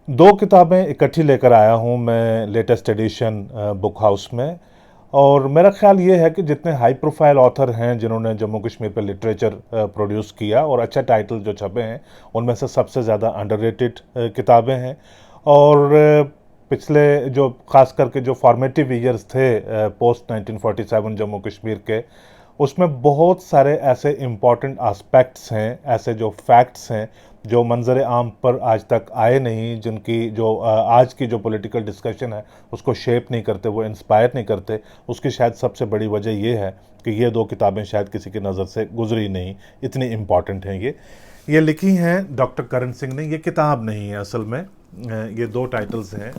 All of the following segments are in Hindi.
दो किताबें इकट्ठी लेकर आया हूँ मैं लेटेस्ट एडिशन बुक हाउस में। और मेरा ख्याल ये है कि जितने हाई प्रोफाइल ऑथर हैं जिन्होंने जम्मू कश्मीर पर लिटरेचर प्रोड्यूस किया और अच्छे टाइटल जो छपे हैं, उनमें से सबसे ज़्यादा अंडररेटेड किताबें हैं। और पिछले जो खास करके जो फॉर्मेटिव ईयर्स थे पोस्ट 1947 जम्मू कश्मीर के, उसमें बहुत सारे ऐसे इम्पॉर्टेंट एस्पेक्ट्स हैं, ऐसे जो फैक्ट्स हैं जो मंजर आम पर आज तक आए नहीं, जिनकी जो आज की जो पॉलिटिकल डिस्कशन है उसको शेप नहीं करते, वो इंस्पायर नहीं करते। उसकी शायद सबसे बड़ी वजह ये है कि ये दो किताबें शायद किसी की नज़र से गुजरी नहीं, इतनी इम्पॉर्टेंट हैं ये लिखी हैं डॉक्टर करण सिंह ने। ये किताब नहीं है असल में, ये दो टाइटल्स हैं।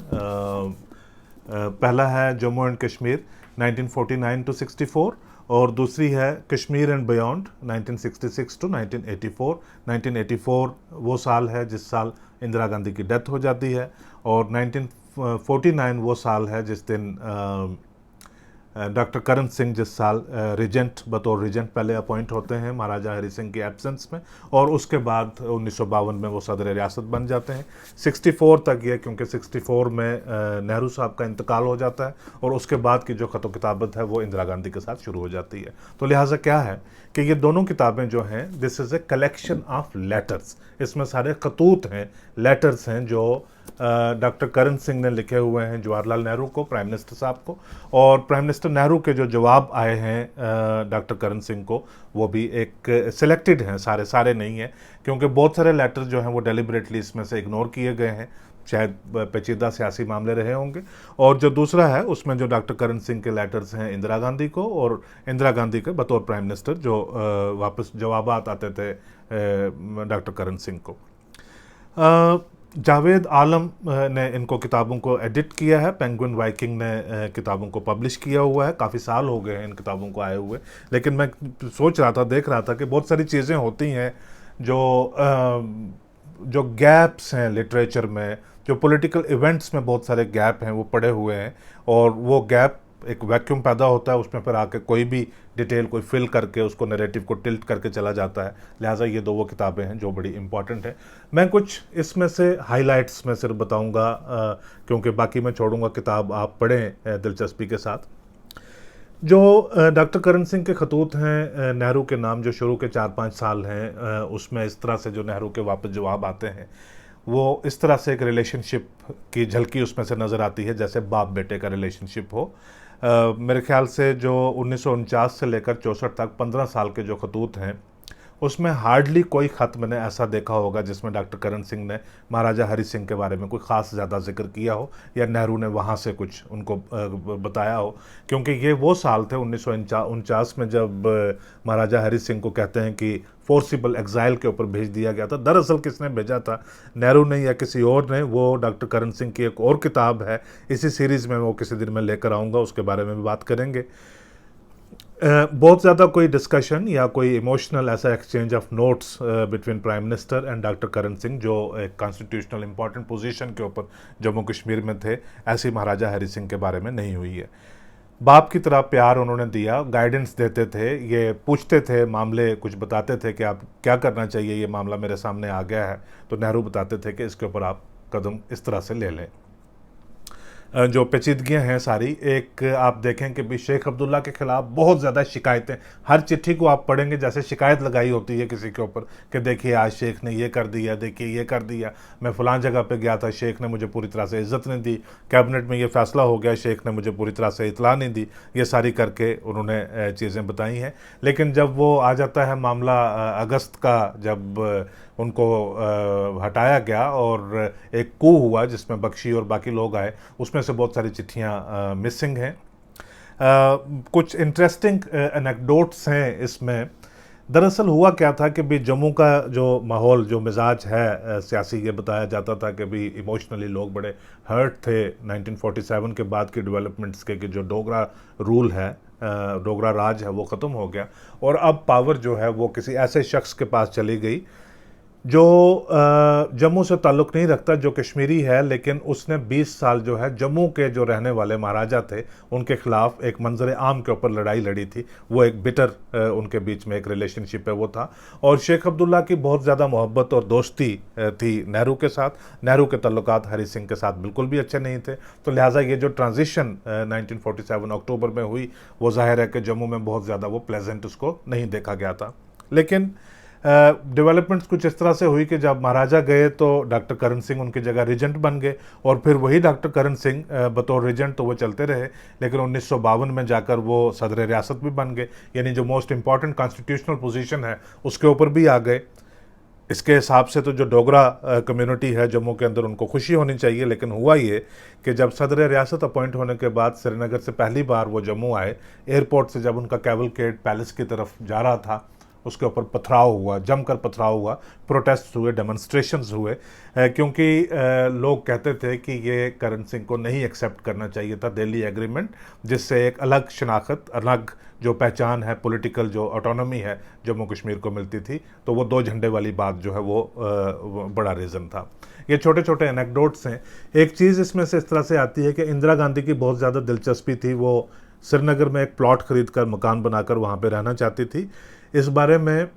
पहला है जम्मू एंड कश्मीर 1949 टू 64, और दूसरी है कश्मीर एंड बियॉन्ड 1966 टू 1984। 1984 वो साल है जिस साल इंदिरा गांधी की डेथ हो जाती है, और 1949 वो साल है जिस दिन डॉक्टर करण सिंह जिस साल रिजेंट बतौर रिजेंट पहले अपॉइंट होते हैं महाराजा हरि सिंह की एब्सेंस में, और उसके बाद 1952 में वो सदर रियासत बन जाते हैं। 64 तक ये, क्योंकि 64 में नेहरू साहब का इंतकाल हो जाता है और उसके बाद की जो ख़त किताबत है वो इंदिरा गांधी के साथ शुरू हो जाती है। तो लिहाजा क्या है कि ये दोनों किताबें जो हैं, this is a collection of letters. इसमें सारे खतूत हैं, लेटर्स हैं जो डॉक्टर करण सिंह ने लिखे हुए हैं जवाहरलाल नेहरू को, प्राइम मिनिस्टर साहब को, और प्राइम मिनिस्टर नेहरू के जो जवाब आए हैं डॉक्टर करण सिंह को, वो भी एक सिलेक्टेड हैं, सारे सारे नहीं हैं, क्योंकि बहुत सारे लेटर जो हैं वो डेलिबरेटली इसमें से इग्नोर किए गए हैं, शायद पेचीदा सियासी मामले रहे होंगे। और जो दूसरा है उसमें जो डॉक्टर करण सिंह के लेटर्स हैं इंदिरा गांधी को, और इंदिरा गांधी के बतौर प्राइम मिनिस्टर जो वापस जवाब आते थे डॉक्टर करण सिंह को। जावेद आलम ने इनको किताबों को एडिट किया है, पेंगुइन वाइकिंग ने किताबों को पब्लिश किया हुआ है। काफ़ी साल हो गए हैं इन किताबों को आए हुए, लेकिन मैं सोच रहा था, देख रहा था कि बहुत सारी चीज़ें होती हैं जो जो गैप्स हैं लिटरेचर में, जो पॉलिटिकल इवेंट्स में बहुत सारे गैप हैं वो पड़े हुए हैं, और वो गैप एक वैक्यूम पैदा होता है, उसमें फिर आके कोई भी डिटेल कोई फिल करके उसको नैरेटिव को टिल्ट करके चला जाता है। लिहाजा ये दो वो किताबें हैं जो बड़ी इंपॉर्टेंट हैं। मैं कुछ इसमें से हाइलाइट्स में सिर्फ बताऊंगा, क्योंकि बाकी मैं छोड़ूंगा किताब आप पढ़ें दिलचस्पी के साथ। जो डॉक्टर करण सिंह के खतूत हैं नेहरू के नाम, जो शुरू के 4-5 साल हैं, उसमें इस तरह से जो नेहरू के वापस जवाब आते हैं, वो इस तरह से एक रिलेशनशिप की झलकी उसमें से नज़र आती है जैसे बाप बेटे का रिलेशनशिप हो। मेरे ख्याल से जो 1949 से लेकर 64 तक 15 साल के जो खतूत हैं, उसमें हार्डली कोई ख़त मैंने ऐसा देखा होगा जिसमें डॉक्टर करण सिंह ने महाराजा हरि सिंह के बारे में कोई ख़ास ज़्यादा जिक्र किया हो, या नेहरू ने वहाँ से कुछ उनको बताया हो। क्योंकि ये वो साल थे 1949 में जब महाराजा हरि सिंह को कहते हैं कि फोर्सिबल एग्जाइल के ऊपर भेज दिया गया था। दरअसल किसने भेजा था, नेहरू ने या किसी और ने, वो डॉक्टर करण सिंह की एक और किताब है इसी सीरीज़ में, वो किसी दिन मैं लेकर आऊँगा, उसके बारे में भी बात करेंगे। बहुत ज़्यादा कोई डिस्कशन या कोई इमोशनल ऐसा exchange of notes between prime minister and doctor Karan Singh, जो एक कॉन्स्टिट्यूशनल इंपॉर्टेंट पोजीशन के ऊपर जम्मू कश्मीर में थे, ऐसी महाराजा हरि सिंह के बारे में नहीं हुई है। बाप की तरह प्यार उन्होंने दिया, गाइडेंस देते थे, ये पूछते थे, मामले कुछ बताते थे कि आप क्या करना चाहिए, ये मामला मेरे सामने आ गया है, तो नेहरू बताते थे कि इसके ऊपर आप कदम इस तरह से ले लें। जो पेचीदगियाँ हैं सारी, एक आप देखें कि भी शेख अब्दुल्ला के ख़िलाफ़ बहुत ज़्यादा शिकायतें, हर चिट्ठी को आप पढ़ेंगे जैसे शिकायत लगाई होती है किसी के ऊपर कि देखिए आज शेख ने ये कर दिया, देखिए ये कर दिया, मैं फ़लाँ जगह पे गया था, शेख ने मुझे पूरी तरह से इज़्ज़त नहीं दी, कैबिनेट में ये फ़ैसला हो गया, शेख ने मुझे पूरी तरह से इतला नहीं दी, ये सारी करके उन्होंने चीज़ें बताई हैं। लेकिन जब वो आ जाता है मामला अगस्त का, जब उनको हटाया गया और एक कू हुआ जिसमें बख्शी और बाकी लोग आए, उसमें से बहुत सारी चिट्ठियाँ मिसिंग हैं। कुछ इंटरेस्टिंग एनेक्डोट्स हैं इसमें। दरअसल हुआ क्या था कि भी जम्मू का जो माहौल, जो मिजाज है सियासी, ये बताया जाता था कि भी इमोशनली लोग बड़े हर्ट थे 1947 के बाद की डेवलपमेंट्स के, कि जो डोगरा रूल है, डोगरा राज है, वो ख़त्म हो गया और अब पावर जो है वो किसी ऐसे शख्स के पास चली गई जो जम्मू से ताल्लुक़ नहीं रखता, जो कश्मीरी है, लेकिन उसने 20 साल जो है जम्मू के जो रहने वाले महाराजा थे उनके ख़िलाफ़ एक मंजर आम के ऊपर लड़ाई लड़ी थी। वो एक बिटर उनके बीच में एक रिलेशनशिप है वो था। और शेख अब्दुल्ला की बहुत ज़्यादा मोहब्बत और दोस्ती थी नेहरू के साथ। नेहरू के ताल्लुकात हरी सिंह के साथ बिल्कुल भी अच्छे नहीं थे। तो लिहाजा ये जो ट्रांजिशन 1947 अक्टूबर में हुई, वो ज़ाहिर है कि जम्मू में बहुत ज़्यादा वो प्लेजेंट उसको नहीं देखा गया था। लेकिन डेवलपमेंट्स कुछ इस तरह से हुई कि जब महाराजा गए तो डॉक्टर करण सिंह उनकी जगह रीजेंट बन गए, और फिर वही डॉक्टर करण सिंह बतौर रीजेंट तो वो चलते रहे, लेकिन 1952 में जाकर वो सदर रियासत भी बन गए, यानी जो मोस्ट इंपॉर्टेंट कॉन्स्टिट्यूशनल पोजीशन है उसके ऊपर भी आ गए। इसके हिसाब से तो जो डोगरा कम्युनिटी है जम्मू के अंदर, उनको खुशी होनी चाहिए। लेकिन हुआ ये कि जब सदर रियासत अपॉइंट होने के बाद श्रीनगर से पहली बार वो जम्मू आए, एयरपोर्ट से जब उनका कैवलकेड पैलेस की तरफ जा रहा था, उसके ऊपर पथराव हुआ, जमकर पथराव हुआ, प्रोटेस्ट हुए, डेमोन्स्ट्रेशंस हुए, क्योंकि लोग कहते थे कि ये करण सिंह को नहीं एक्सेप्ट करना चाहिए था दिल्ली एग्रीमेंट, जिससे एक अलग शनाख्त, अलग जो पहचान है, पॉलिटिकल जो ऑटोनॉमी है जम्मू कश्मीर को मिलती थी। तो वो 2 झंडे वाली बात जो है वो बड़ा रीज़न था। ये छोटे छोटे एनेक्डोट्स हैं। एक चीज़ इसमें से इस तरह से आती है कि इंदिरा गांधी की बहुत ज़्यादा दिलचस्पी थी, वो श्रीनगर में एक प्लॉट खरीद कर, मकान बनाकर वहाँ पे रहना चाहती थी। इस बारे में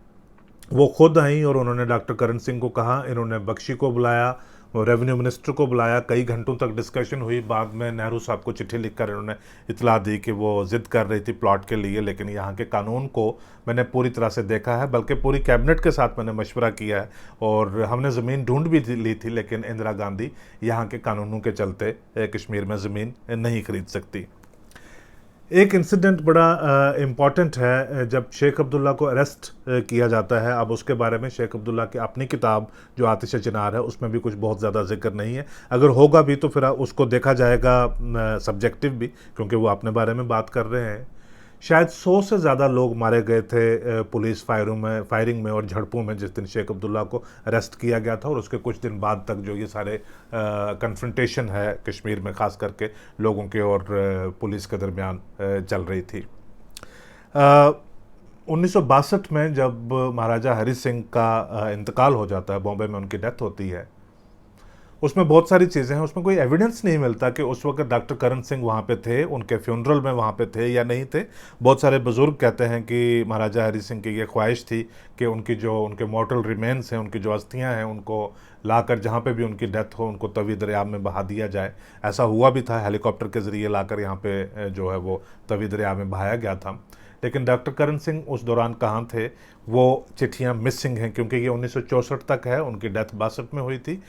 वो खुद आई और उन्होंने डॉक्टर करण सिंह को कहा, इन्होंने बख्शी को बुलाया, रेवेन्यू मिनिस्टर को बुलाया, कई घंटों तक डिस्कशन हुई। बाद में नेहरू साहब को चिट्ठी लिखकर इन्होंने इतला दी कि वो ज़िद कर रही थी प्लॉट के लिए, लेकिन यहाँ के कानून को मैंने पूरी तरह से देखा है, बल्कि पूरी कैबिनेट के साथ मैंने मशवरा किया है, और हमने ज़मीन ढूंढ भी ली थी, लेकिन इंदिरा गांधी यहाँ के कानूनों के चलते कश्मीर में ज़मीन नहीं खरीद सकती। एक इंसिडेंट बड़ा इम्पॉर्टेंट है, जब शेख अब्दुल्ला को अरेस्ट किया जाता है। अब उसके बारे में शेख अब्दुल्ला की अपनी किताब जो आतिश चिनार है उसमें भी कुछ बहुत ज़्यादा जिक्र नहीं है। अगर होगा भी तो फिर उसको देखा जाएगा सब्जेक्टिव भी, क्योंकि वो अपने बारे में बात कर रहे हैं। शायद 100 से ज़्यादा लोग मारे गए थे पुलिस फायरिंग में और झड़पों में जिस दिन शेख अब्दुल्ला को अरेस्ट किया गया था, और उसके कुछ दिन बाद तक जो ये सारे कन्फ्रंटेशन है कश्मीर में, ख़ास करके लोगों के और पुलिस के दरमियान चल रही थी। 1962 में जब महाराजा हरी सिंह का इंतकाल हो जाता है, बॉम्बे में उनकी डेथ होती है, उसमें बहुत सारी चीज़ें हैं। उसमें कोई एविडेंस नहीं मिलता कि उस वक्त डॉक्टर करण सिंह वहाँ पे थे, उनके फ्यूनरल में वहाँ पे थे या नहीं थे। बहुत सारे बुज़ुर्ग कहते हैं कि महाराजा हरी सिंह की ये ख्वाहिश थी कि उनके मॉर्टल रिमेन्स हैं, उनकी जो अस्थियाँ हैं, उनको लाकर जहाँ पे भी उनकी डेथ हो, उनको तवी दरिया में बहा दिया जाए। ऐसा हुआ भी था, हेलीकॉप्टर के ज़रिए लाकर यहाँ पे जो है वो तवी दरिया में बहाया गया था। लेकिन डॉक्टर करण सिंह उस दौरान कहाँ थे, वो चिट्ठियाँ मिसिंग हैं, क्योंकि ये 1964 तक है, उनकी डेथ 62 में हुई थी।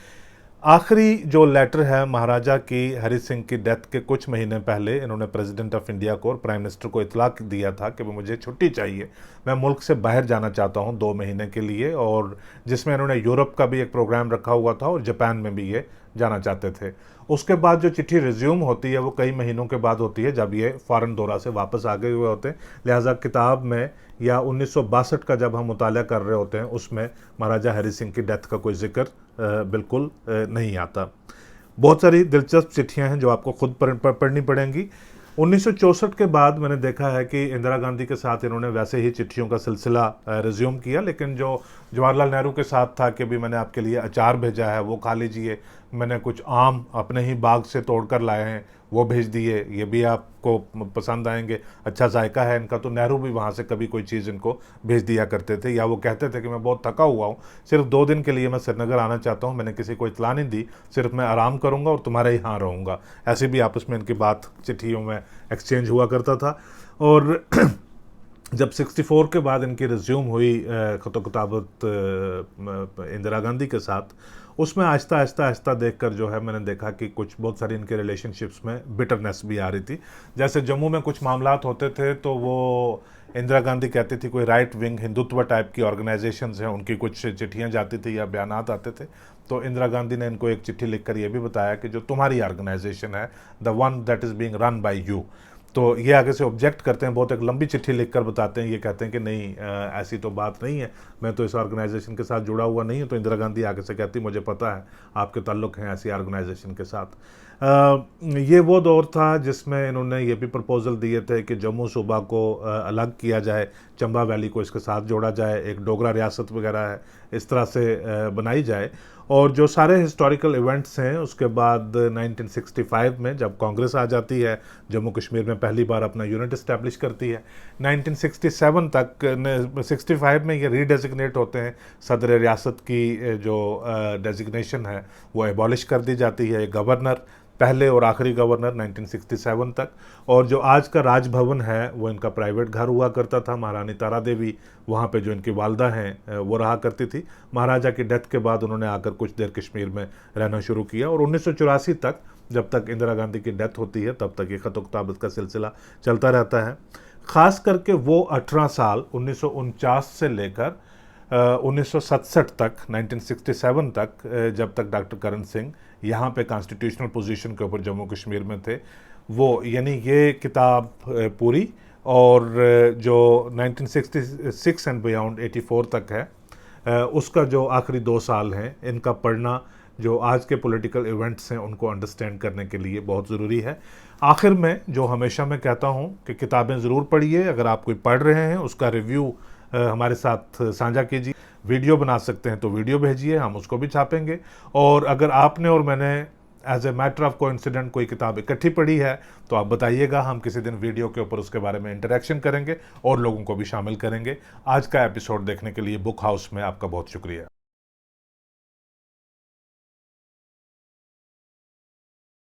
आखिरी जो लेटर है महाराजा की हरी सिंह की डेथ के कुछ महीने पहले, इन्होंने प्रेसिडेंट ऑफ इंडिया को और प्राइम मिनिस्टर को इतलाक दिया था कि वो मुझे छुट्टी चाहिए, मैं मुल्क से बाहर जाना चाहता हूँ 2 महीने के लिए, और जिसमें इन्होंने यूरोप का भी एक प्रोग्राम रखा हुआ था और जापान में भी ये जाना चाहते थे। उसके बाद जो चिट्ठी रिज्यूम होती है वो कई महीनों के बाद होती है, जब ये फ़ॉरेन दौरा से वापस आ गए हुए होते हैं। लिहाजा किताब में या 1962 का जब हम मुताला कर रहे होते हैं उसमें महाराजा हरी सिंह की डेथ का कोई जिक्र बिल्कुल नहीं आता। बहुत सारी दिलचस्प चिट्ठियां हैं जो आपको खुद पढ़नी पड़ेंगी। 1964 के बाद मैंने देखा है कि इंदिरा गांधी के साथ इन्होंने वैसे ही चिट्ठियों का सिलसिला रिज्यूम किया, लेकिन जो जवाहरलाल नेहरू के साथ था कि भी मैंने आपके लिए अचार भेजा है वो खा लीजिए, मैंने कुछ आम अपने ही बाग से तोड़ कर लाए हैं वो भेज दिए, ये भी आपको पसंद आएंगे, अच्छा जायका है इनका। तो नेहरू भी वहाँ से कभी कोई चीज़ इनको भेज दिया करते थे, या वो कहते थे कि मैं बहुत थका हुआ हूँ, सिर्फ 2 दिन के लिए मैं श्रीनगर आना चाहता हूँ, मैंने किसी को इतला नहीं दी, सिर्फ मैं आराम करूँगा और तुम्हारे यहाँ रहूँगा। ऐसे भी आपस में इनकी बात चिट्ठियों में एक्सचेंज हुआ करता था। और जब 64 के बाद इनकी रिज्यूम हुई खत-ओ-किताबत इंदिरा गांधी के साथ, उसमें आहिस्ता आहिस्ता आहिस्ता देखकर जो है मैंने देखा कि कुछ बहुत सारी इनके रिलेशनशिप्स में बिटरनेस भी आ रही थी। जैसे जम्मू में कुछ मामलात होते थे तो वो इंदिरा गांधी कहती थी कोई राइट विंग हिंदुत्व टाइप की ऑर्गेनाइजेशंस हैं, उनकी कुछ चिट्ठियाँ जाती थी या बयानात आते थे, तो इंदिरा गांधी ने इनको एक चिट्ठी लिखकर ये भी बताया कि जो तुम्हारी ऑर्गेनाइजेशन है, the one that is being run by you, तो ये आगे से ऑब्जेक्ट करते हैं, बहुत एक लंबी चिट्ठी लिखकर बताते हैं, ये कहते हैं कि नहीं ऐसी तो बात नहीं है, मैं तो इस ऑर्गेनाइजेशन के साथ जुड़ा हुआ नहीं हूँ। तो इंदिरा गांधी आगे से कहती मुझे पता है आपके ताल्लुक हैं ऐसी ऑर्गेनाइजेशन के साथ। ये वो दौर था जिसमें इन्होंने ये भी प्रपोजल दिए थे कि जम्मू सूबा को अलग किया जाए, चंबा वैली को इसके साथ जोड़ा जाए, एक डोगरा रियासत वगैरह है इस तरह से बनाई जाए। और जो सारे हिस्टोरिकल इवेंट्स हैं उसके बाद 1965 में जब कांग्रेस आ जाती है, जम्मू कश्मीर में पहली बार अपना यूनिट इस्टेब्लिश करती है। 1967 तक 65 में ये रीडेजिग्नेट होते हैं, सदर रियासत की जो डेजिग्नेशन है वो एबॉलिश कर दी जाती है, गवर्नर पहले और आखिरी गवर्नर 1967 तक। और जो आज का राजभवन है वो इनका प्राइवेट घर हुआ करता था, महारानी तारा देवी वहाँ पे जो इनकी वालदा हैं वो रहा करती थी। महाराजा की डेथ के बाद उन्होंने आकर कुछ देर कश्मीर में रहना शुरू किया और 1984 तक जब तक इंदिरा गांधी की डेथ होती है तब तक ये खत किताबत का सिलसिला चलता रहता है। ख़ास करके वो 18 साल 1949 से लेकर 1967 तक 1967 तक जब तक डॉक्टर करण सिंह यहाँ पे कॉन्स्टिट्यूशनल पोजीशन के ऊपर जम्मू कश्मीर में थे, वो यानी ये किताब पूरी। और जो 1966 एंड बियॉन्ड 84 तक है उसका जो आखिरी 2 साल हैं इनका पढ़ना जो आज के पॉलिटिकल इवेंट्स हैं उनको अंडरस्टैंड करने के लिए बहुत ज़रूरी है। आखिर में जो हमेशा मैं कहता हूँ कि किताबें ज़रूर पढ़िए, अगर आप कोई पढ़ रहे हैं उसका रिव्यू हमारे साथ साझा कीजिए, वीडियो बना सकते हैं तो वीडियो भेजिए, हम उसको भी छापेंगे। और अगर आपने और मैंने as a matter of coincident कोई किताब इकट्ठी पढ़ी है तो आप बताइएगा, हम किसी दिन वीडियो के ऊपर उसके बारे में इंटरेक्शन करेंगे और लोगों को भी शामिल करेंगे। आज का एपिसोड देखने के लिए बुक हाउस में आपका बहुत शुक्रिया।